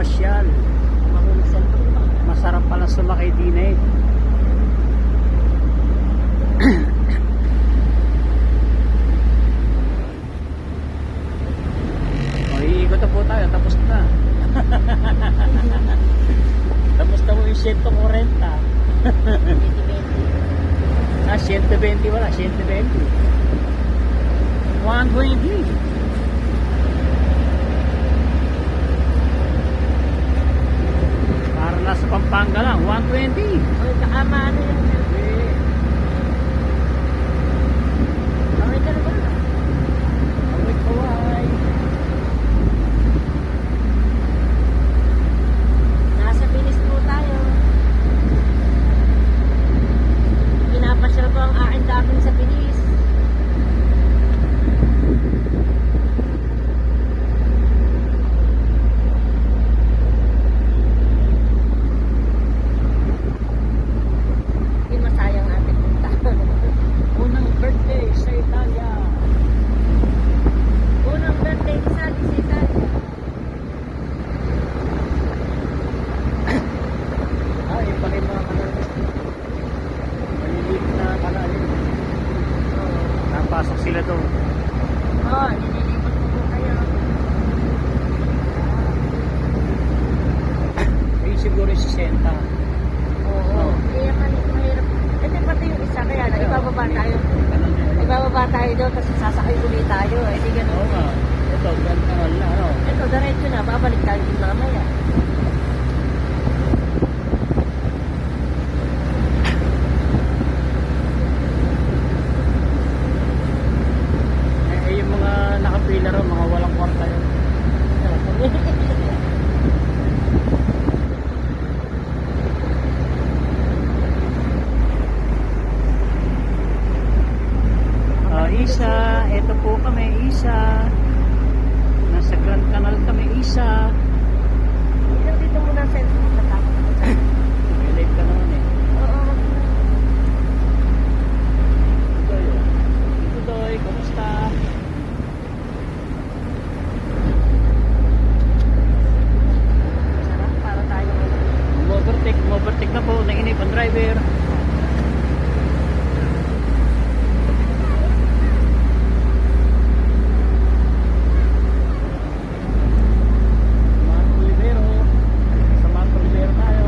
mamasyal. Masarap pala sumakay din eh. O, iikot na po tayo. Tapos na. Tapos na mo yung 140. 120 wala. 120. 120. Para nasa Pampanga lang. 120. O, kakama ano yung okay ka na ba? Away kaway. Nasa bilis po tayo. Pinapasyal ko ang aking dating sa bilis. Hindi masayang ating punta. Unang birthday sa Italia. Unang birthday ni Sally sa Italia. Yung pala yung mga kanal. Maliliit na kanal. Napasok sila doon. Oo, nililipat ko po kayo. Ayun siguro yung 60. Oo. Kaya mahirap. Ito pati yung isa kaya na ibababa tayo. Kanal na yun. Ibababa tayo doon kasi sasakay ulit tayo. Eh di Oo ganun. nga. Ito, kanal na ano. Ito, diretso na. Babalik tayo din mamaya. Yung mga nakapila ro, mga walang kwarta yun. Isa, ito po kami, Isa. Nasa Grand Canal kami, Isa. Ilang dito muna ang cellphone na tapos. May live ka naman eh. Oo. Tudoy, oh. Tudoy, kamusta? Sarap para tayo. Overtake na po, nainip ang driver. Marco Rivero. Sa Marco Rivero tayo.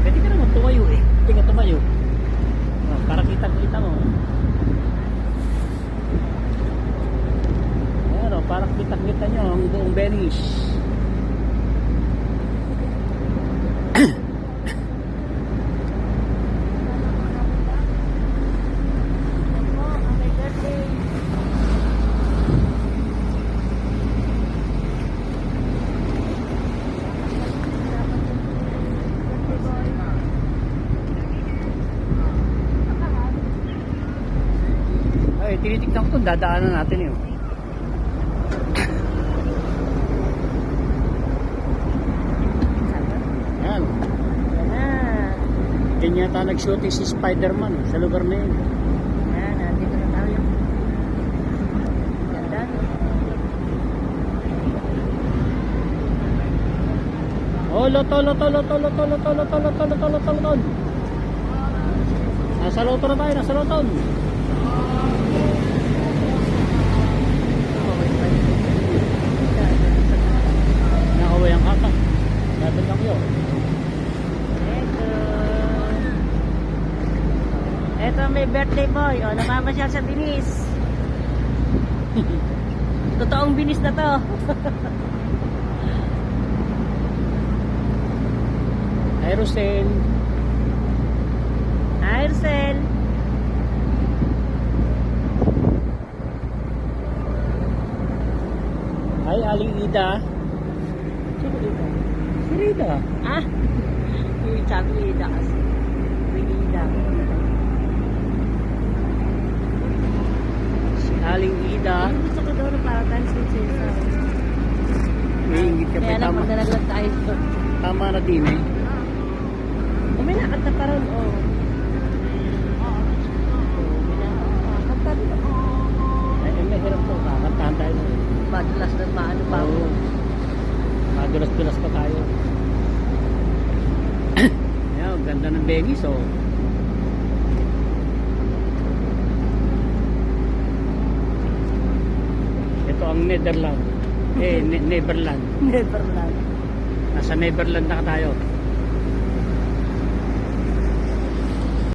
Pwede ka naman tumayo eh. Pwede ka tumayo. Para kita-kita mo. Ayan o, para kita-kita nyo ang buong Venice. Ako, ang may birthday. Ay, tinitignan ko ito. Dadaanan natin yun. Ayan. Yan na. Ganyan yata nag-shooting si Spider-Man sa lugar na yun. Yan, nandito na tayo. Ganda. Oh, lotol. Nasa loto na tayo, nasa loton. Nakaway ang kaka. Dapat lang yun. Ito may birthday boy. O, namamasyal sa binis. Totoong binis na to. Hi, Rosel. Hi, Rosel. Hi, Aling Ida. Sino dito? Si Rida. Ah? Yung sabi Ida kasi. Ida. Si Aling Ida. Yung gusto ko doon para times with Cesar. May ingit ka pa. Kaya lang Tama, magdalaglag tayo doon. tama na din eh. May nakanta pa ron, oh. Bengis, oh. Ito ang Netherlands. Neverland. Neverland. Nasa Neverland na tayo.